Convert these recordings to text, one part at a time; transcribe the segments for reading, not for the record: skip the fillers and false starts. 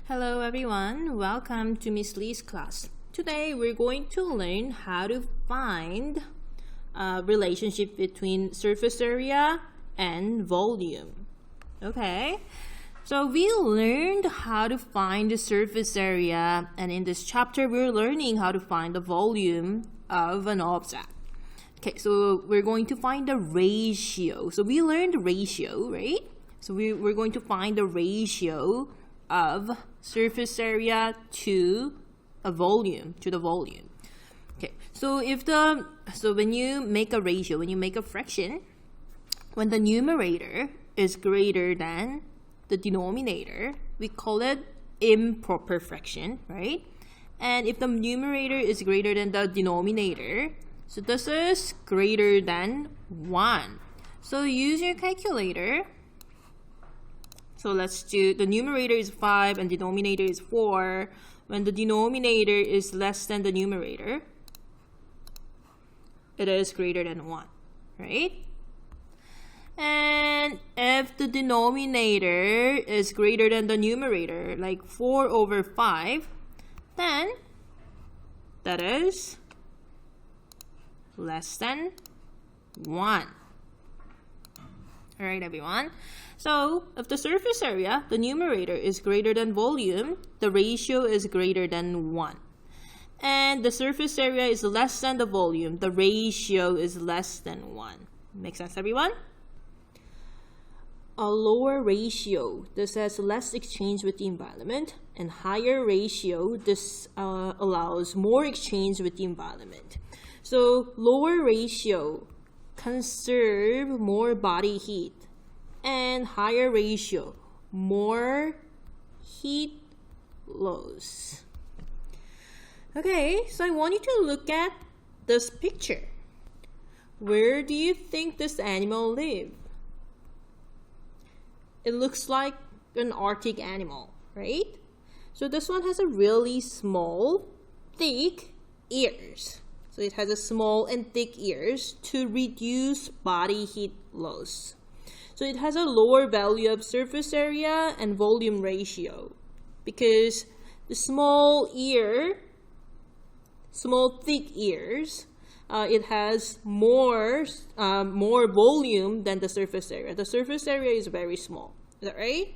Hello everyone, welcome to Miss Lee's class. Today we're going to learn how to find a relationship between surface area and volume. Okay, so we learned how to find the surface area, and in this chapter we're learning how to find the volume of an object. Okay, so we're going to find the ratio. So we learned the ratio, right? So we're going to find the ratio of surface area to the volume. Okay, so when you make a ratio, when you make a fraction, when the numerator is greater than the denominator, we call it improper fraction, right? And if the numerator is greater than the denominator, so this is greater than 1. So use your calculator. So let's do, the numerator is 5 and denominator is 4. When the denominator is less than the numerator, it is greater than 1, right? And if the denominator is greater than the numerator, like 4 over 5, then that is less than 1. Alright everyone, so if the surface area, the numerator, is greater than volume, the ratio is greater than 1. And the surface area is less than the volume, the ratio is less than 1. Make sense everyone? A lower ratio, this has less exchange with the environment, and higher ratio, this allows more exchange with the environment. So lower ratio conserve more body heat, and higher ratio more heat loss. Okay, so I want you to look at this picture. Where do you think this animal lives? It looks like an Arctic animal, right? So this one has a really small, thick ears. So it has a small and thick ears to reduce body heat loss. So it has a lower value of surface area and volume ratio because the small thick ears, it has more volume than the surface area. The surface area is very small. Is that right?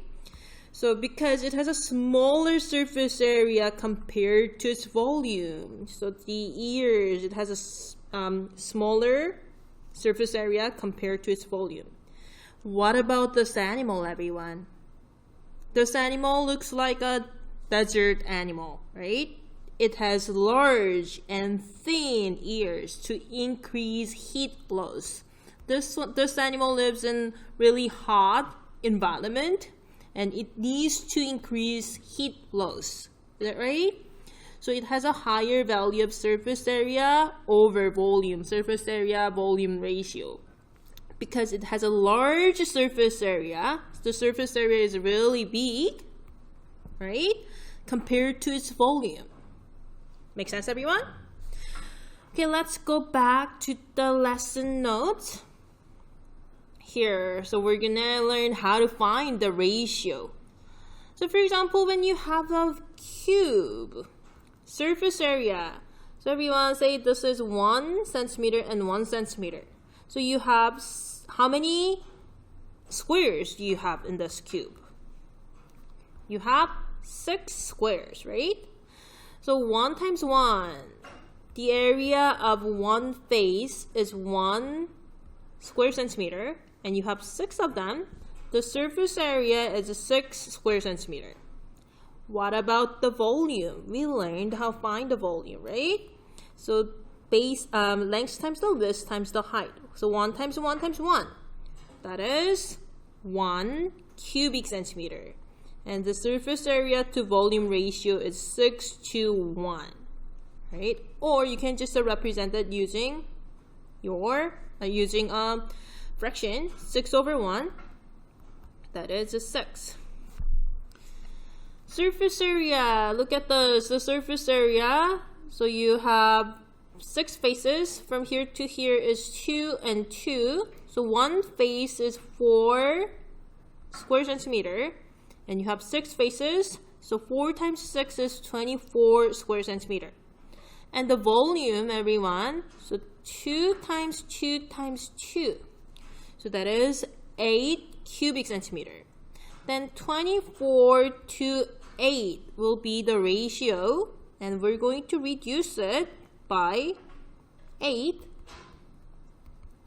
So because it has a smaller surface area compared to its volume, so the ears, it has a smaller surface area compared to its volume. What about this animal, everyone? This animal looks like a desert animal, right? It has large and thin ears to increase heat loss. This animal lives in really hot environment, and it needs to increase heat loss. Is that right? So it has a higher value of surface area over volume, surface area volume ratio. Because it has a large surface area, the surface area is really big, right? Compared to its volume. Make sense, everyone? Okay, let's go back to the lesson notes. Here, so we're gonna learn how to find the ratio. So for example, when you have a cube, surface area, so everyone say this is 1 centimeter and 1 centimeter. So you have, how many squares do you have in this cube? You have 6 squares, right? So 1 times 1, the area of one face is 1 square centimeter, and you have 6 of them. The surface area is 6 square centimeter. What about the volume? We learned how to find the volume, right? So base length times the width times the height. So 1 times 1 times 1. That is 1 cubic centimeter. And the surface area to volume ratio is 6 to 1. Right? Or you can just represent it using fraction 6 over 1. That is a 6. Surface area. Look at the surface area. So you have 6 faces. From here to here is 2 and 2. So one face is 4 square centimeter. And you have 6 faces. So 4 times 6 is 24 square centimeter. And the volume, everyone, so 2 times 2 times 2. So that is 8 cubic centimeter. Then 24 to 8 will be the ratio. And we're going to reduce it by 8.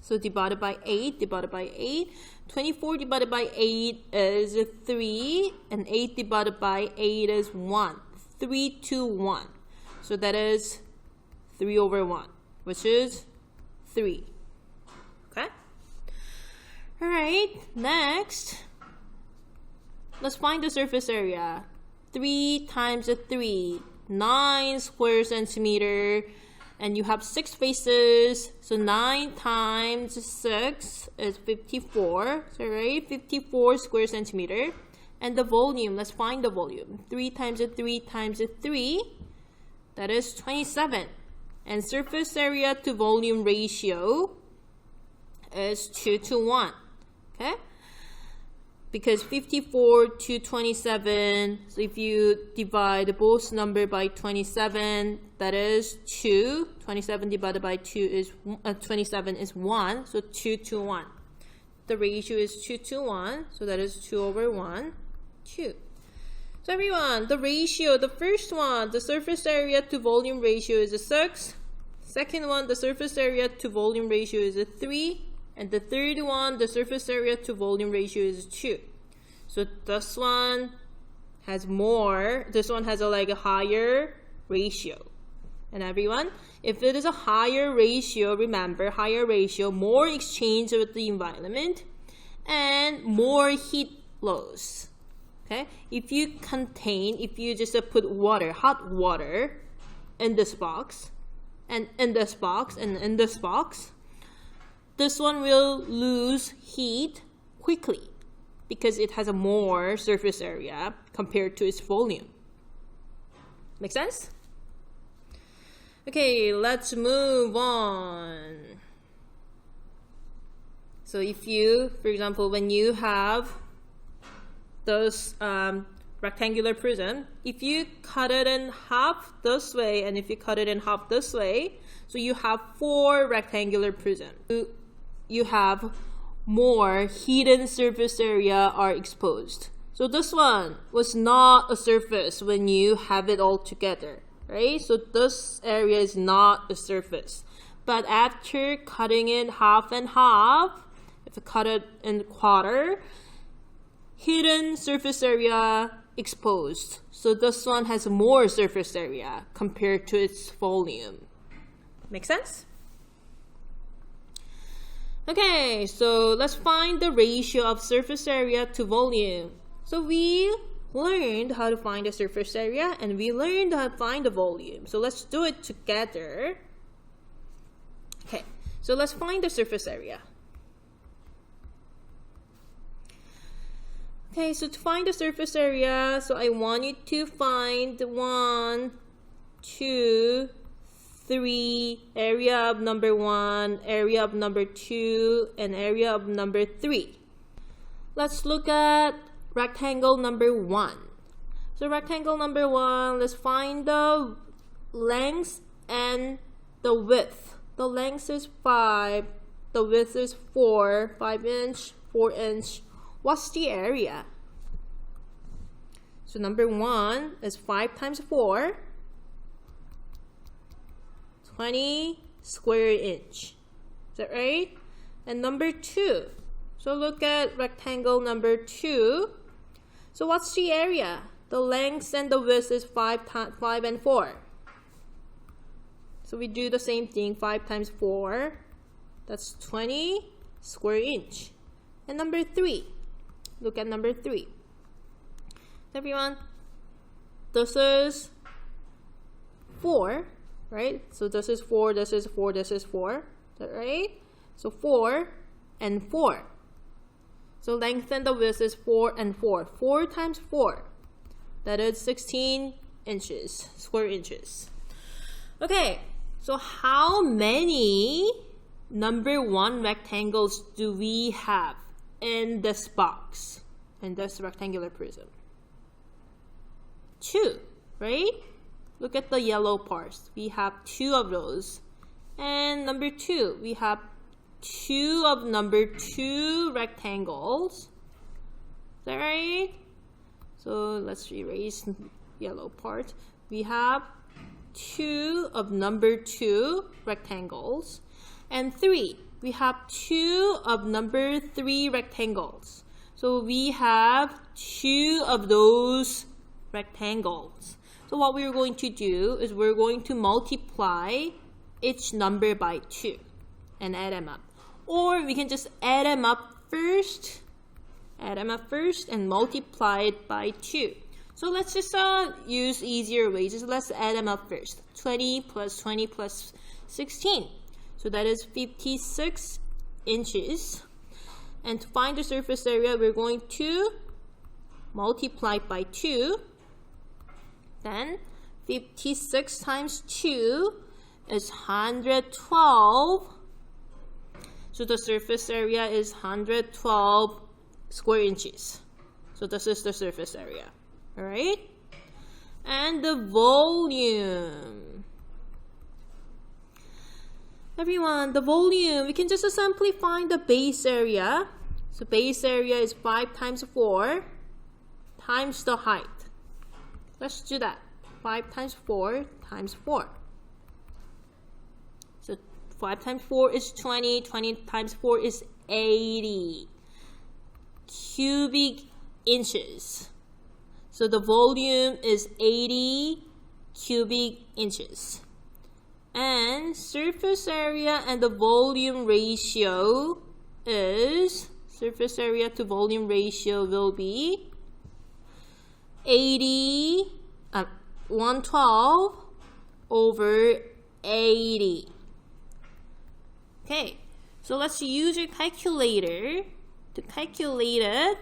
So divided by 8, divided by 8. 24 divided by 8 is 3. And 8 divided by 8 is 1. 3 to 1. So that is 3 over 1, which is 3. Okay? Alright, next. Let's find the surface area. 3 times 3. 9 square centimeter, and you have 6 faces, so 9 times 6 is 54, so right, 54 square centimeter. And the volume, let's find the volume. 3 times 3 times 3, that is 27. And surface area to volume ratio is 2 to 1, okay? Because 54 to 27, so if you divide both number by 27, that is 2. 27 divided by 2 is 27 is 1, so 2 to 1. The ratio is 2 to 1, so that is 2 over 1, 2. So everyone, the ratio, the first one, the surface area to volume ratio is a 6. Second one, the surface area to volume ratio is a 3. And the third one, the surface area to volume ratio is 2. So this one has more, this one has a higher ratio. And everyone, if it is a higher ratio, remember, higher ratio, more exchange with the environment and more heat loss. Okay? If you just put water, hot water in this box, and in this box, and in this box, this one will lose heat quickly because it has a more surface area compared to its volume. Make sense? Okay, let's move on. So if you, for example, when you have this rectangular prism, if you cut it in half this way and if you cut it in half this way, so you have 4 rectangular prisms. You have more hidden surface area are exposed. So this one was not a surface when you have it all together, right? So this area is not a surface. But after cutting it half and half, if you cut it in quarter, hidden surface area exposed. So this one has more surface area compared to its volume. Make sense? Okay, so let's find the ratio of surface area to volume. So we learned how to find the surface area and we learned how to find the volume. So let's do it together. Okay, so let's find the surface area. Okay, so to find the surface area, so I want you to find 1, 2, 3, area of number 1, area of number 2, and area of number 3. Let's look at rectangle number 1. So rectangle number 1, let's find the length and the width. The length is 5, the width is 4, 5 inch, 4 inch. What's the area? So number 1 is 5 times 4, 20 square inch. Is that right? And number 2. So look at rectangle number 2. So what's the area? The length and the width is 5 and 4. So we do the same thing, 5 times 4. That's 20 square inch. And number 3. Look at number 3. Everyone, this is 4, right? So this is 4, this is 4, this is 4. Is that right? So 4 and 4. So length and the width is 4 and 4. 4 times 4. That is 16 inches, square inches. Okay, so how many number 1 rectangles do we have in this box, in this rectangular prism? 2, right? Look at the yellow parts. We have 2 of those. And number 2, we have 2 of number 2 rectangles. Is that right? So let's erase yellow part. We have 2 of number 2 rectangles. And 3, we have 2 of number 3 rectangles. So we have 2 of those rectangles. So what we're going to do is we're going to multiply each number by 2 and add them up. Or we can just add them up first and multiply it by 2. So let's just use easier ways. Just let's add them up first. 20 plus 20 plus 16. So that is 56 inches. And to find the surface area, we're going to multiply by 2. Then 56 times 2 is 112. So the surface area is 112 square inches. So this is the surface area. Alright? And the volume. Everyone, the volume, we can just simply find the base area. So base area is 5 times 4 times the height. Let's do that. 5 times 4 times 4. So 5 times 4 is 20. 20 times 4 is 80 cubic inches. So the volume is 80 cubic inches. And surface area and the volume ratio is, surface area to volume ratio will be 112 over 80. Okay, so let's use your calculator to calculate it.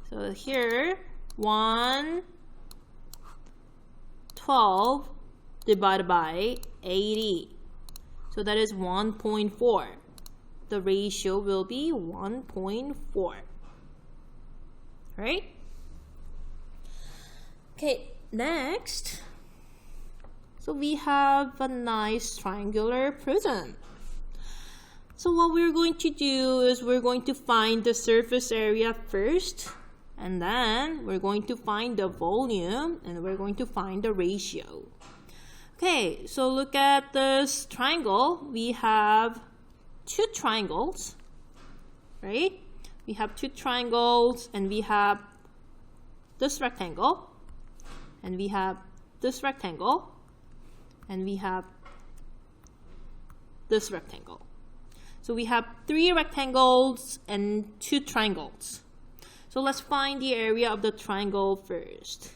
So here, 112 divided by 80. So that is 1.4. The ratio will be 1.4. Right? Okay, next. So we have a nice triangular prism. So what we're going to do is we're going to find the surface area first. And then we're going to find the volume. And we're going to find the ratio. Okay, so look at this triangle. We have 2 triangles, right? We have 2 triangles, and we have this rectangle, and we have this rectangle, and we have this rectangle. So we have 3 rectangles and 2 triangles. So let's find the area of the triangle first.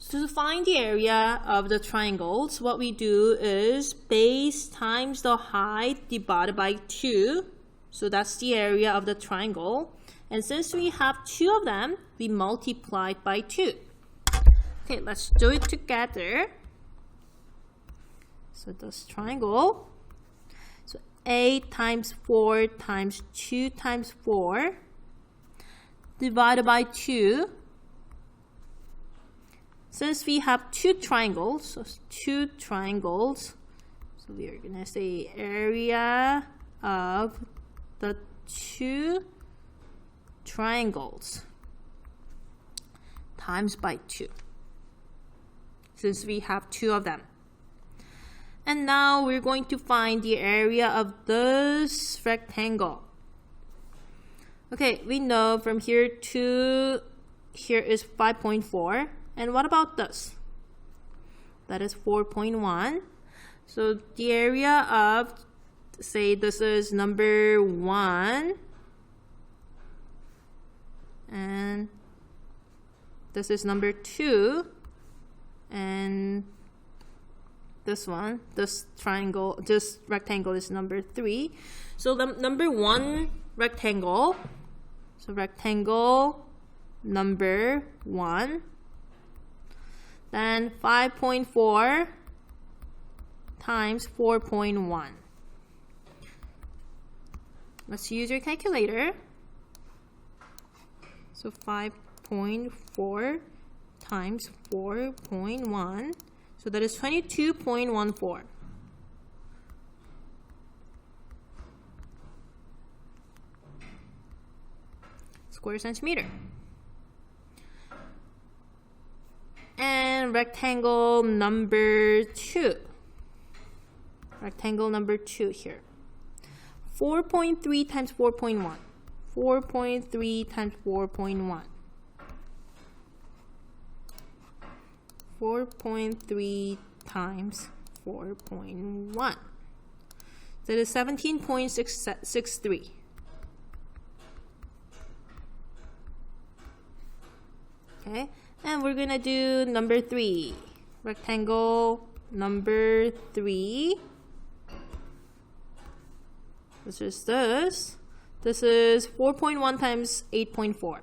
So to find the area of the triangles, what we do is base times the height divided by 2. So that's the area of the triangle. And since we have 2 of them, we multiply by 2. Okay, let's do it together. So this triangle. So 8 times 4 times 2 times 4 divided by 2. Since we have 2 triangles, so we are going to say area of the 2 triangles times by 2. Since we have 2 of them. And now we're going to find the area of this rectangle. Okay, we know from here to here is 5.4. And what about this? That is 4.1. So the area of, say this is number 1. And this is number 2. And this one, this triangle, this rectangle is number 3. So the number 1 rectangle. So rectangle number 1. Then 5.4 times 4.1. Let's use your calculator. So 5.4 2.4 times 4.1. So that is 22.14. Square centimeter. And rectangle number 2. Rectangle number 2 here. 4.3 times 4.1. 4.3 times 4.1. 4.3 times 4.1. That is 17.663. Okay, and we're gonna do number 3. Rectangle number 3. This is this. This is 4.1 times 8.4.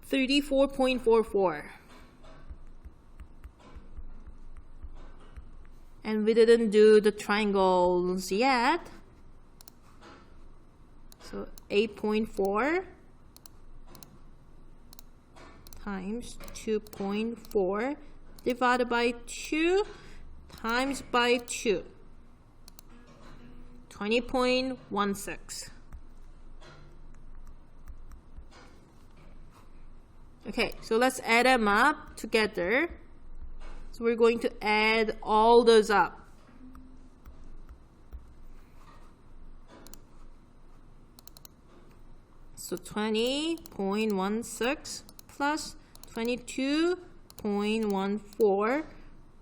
$34.44. And we didn't do the triangles yet. So 8.4 times 2.4 divided by 2 times by 2. 20.16. Okay, so let's add them up together. So we're going to add all those up. So 20.16 plus 22.14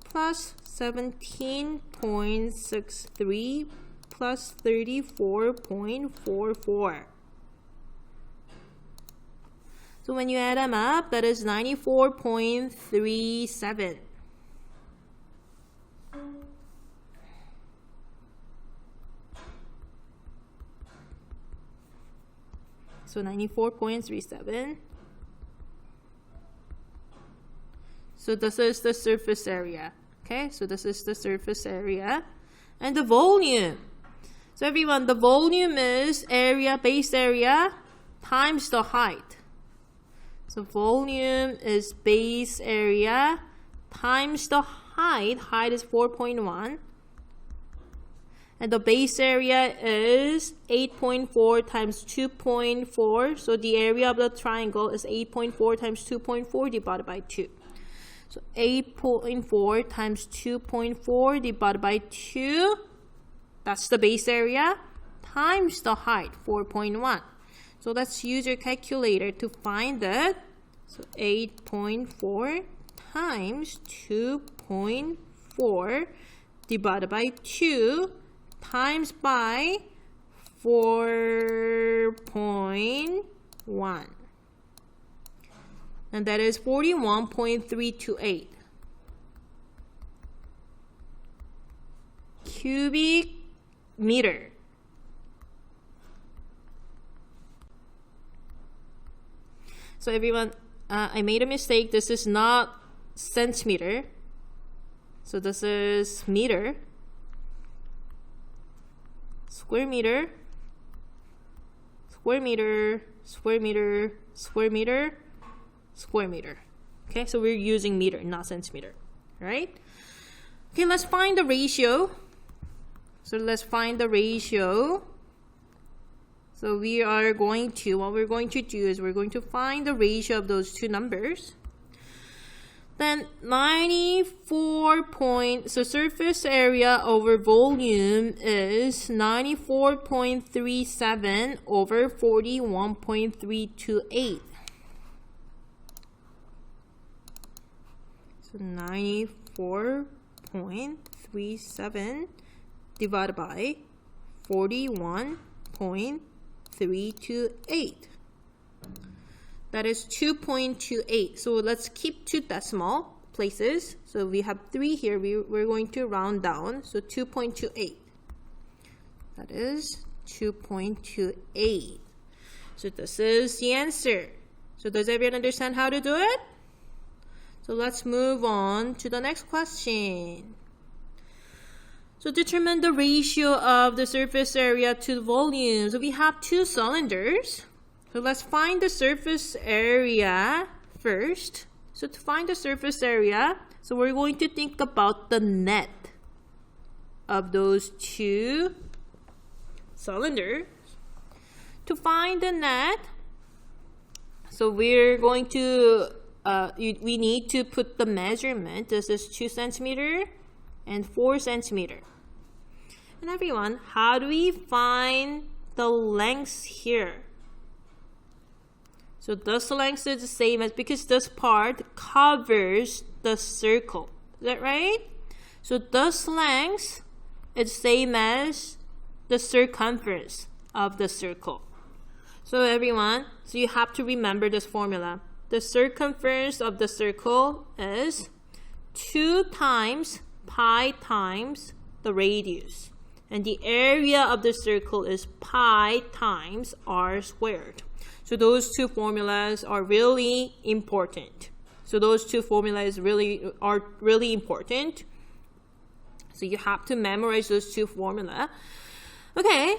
plus 17.63 plus 34.44. So when you add them up, that is 94.37. So 94.37. So this is the surface area. Okay, so this is the surface area. And the volume. So everyone, the volume is area, base area, times the height. So volume is base area times the height. Height is 4.1. And the base area is 8.4 times 2.4. So the area of the triangle is 8.4 times 2.4 divided by 2. So 8.4 times 2.4 divided by 2. That's the base area times the height, 4.1. So let's use your calculator to find that. So 8.4 times 2.4 divided by 2 times by 4.1. And that is 41.328 cubic meter. So everyone, I made a mistake. This is not centimeter. So this is meter. Square meter. Square meter. Square meter. Square meter. Square meter. Okay, so we're using meter, not centimeter. Right? Okay, let's find the ratio. So let's find the ratio. So we are going to, what we're going to do is we're going to find the ratio of those two numbers. Then 94 so surface area over volume is 94.37 over 41.328. So 94.37 divided by 41.328. That is 2.28. So let's keep two decimal places. So we have 3 here. We're going to round down. So 2.28. That is 2.28. So this is the answer. So does everyone understand how to do it? So let's move on to the next question. So determine the ratio of the surface area to the volume. So we have two cylinders. So let's find the surface area first. So to find the surface area, so we're going to think about the net of those two cylinders. To find the net, so we're going to, we need to put the measurement. This is 2 centimeter and 4 centimeter. And everyone, how do we find the lengths here? So this length is the same as, because this part covers the circle. Is that right? So this length is same as the circumference of the circle. So everyone, so you have to remember this formula. The circumference of the circle is 2 times pi times the radius. And the area of the circle is pi times r squared. So those two formulas are really important. So those two formulas are really important. So you have to memorize those two formulas. Okay,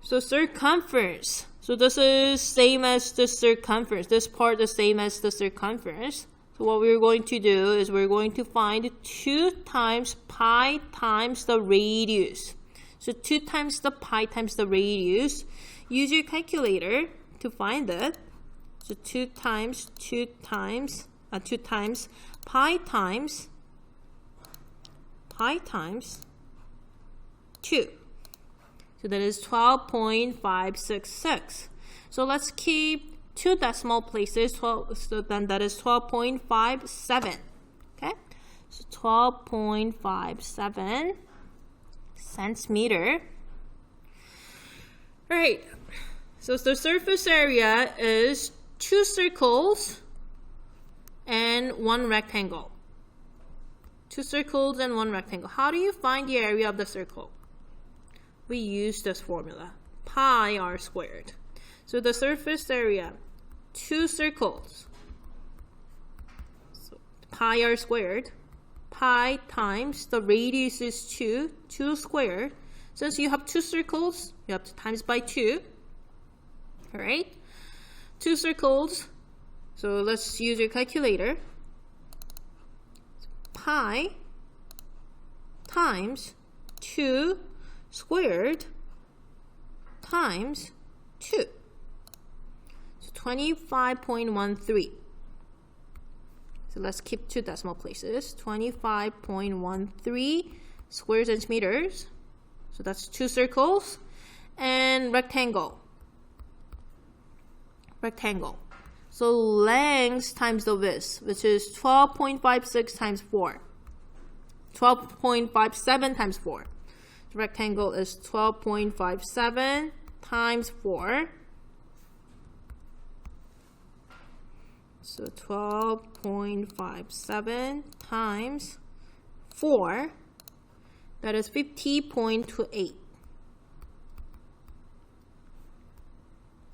so circumference. So this is same as the circumference. This part is same as the circumference. So what we're going to do is we're going to find 2 times pi times the radius. So 2 times the pi times the radius. Use your calculator to find that. So 2 times pi times 2. So that is 12.566. So let's keep 2 decimal places. So then that is 12.57. Okay, so 12.57 centimeter. All right. So the surface area is 2 circles and 1 rectangle. 2 circles and 1 rectangle. How do you find the area of the circle? We use this formula, pi r squared. So the surface area, 2 circles, so pi r squared, pi times the radius is 2 squared. Since you have 2 circles, you have to times by 2. All right, 2 circles. So let's use your calculator. Pi times 2 squared times 2. So 25.13. So let's keep 2 decimal places. 25.13 square centimeters. So that's 2 circles and rectangle. So length times the width, which is 12.56 times 4. 12.57 times 4. The rectangle is 12.57 times 4. So 12.57 times 4. That is 50.28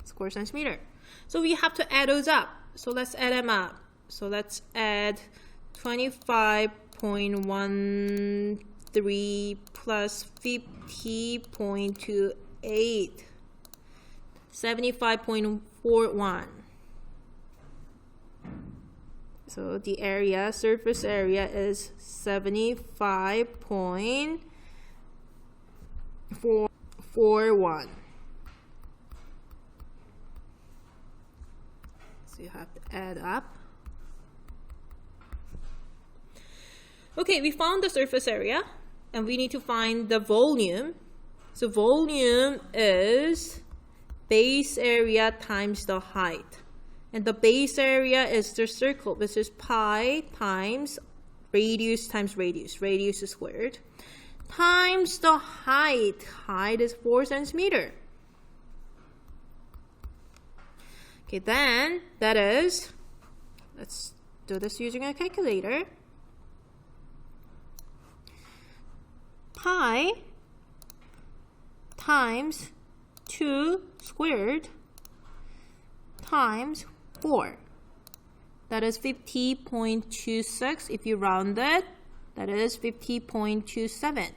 square centimeter. So we have to add those up. So let's add them up. So let's add 25.13 plus 50.28. 75.41. So the area, surface area is 75.41. So you have to add up. Okay, we found the surface area and we need to find the volume. So volume is base area times the height. And the base area is the circle, which is pi times radius times radius. Radius is squared. Times the height. Height is 4 centimeter. Okay, then that is, let's do this using a calculator. Pi times 2 squared times 4. that is 50.26. If you round it, that is 50.27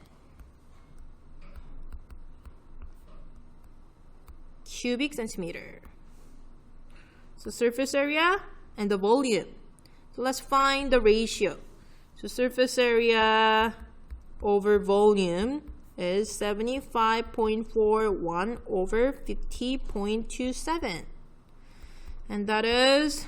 cubic centimeter. So surface area and the volume. So let's find the ratio. So surface area over volume is 75.41 over 50.27. And that is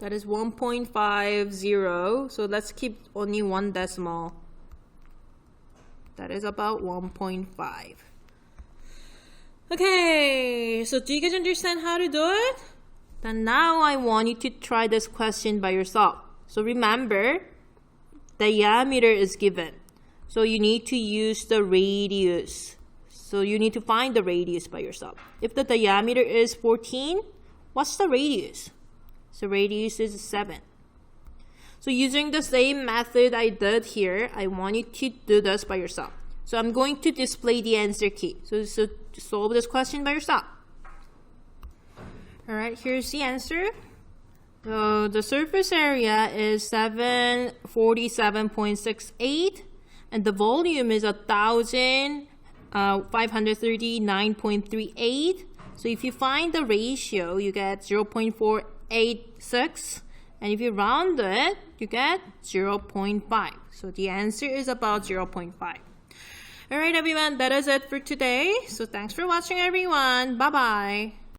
That is 1.50. So let's keep only one decimal. That is about 1.5. Okay, so do you guys understand how to do it? Then now I want you to try this question by yourself. So remember, diameter is given. So you need to use the radius. So you need to find the radius by yourself. If the diameter is 14, what's the radius? So radius is 7. So using the same method I did here, I want you to do this by yourself. So I'm going to display the answer key. So solve this question by yourself. Alright, here's the answer. So the surface area is 747.68 and the volume is 1,539.38. So if you find the ratio, you get 0.486, and if you round it, you get 0.5. So the answer is about 0.5. Alright everyone, that is it for today. So thanks for watching everyone. Bye-bye.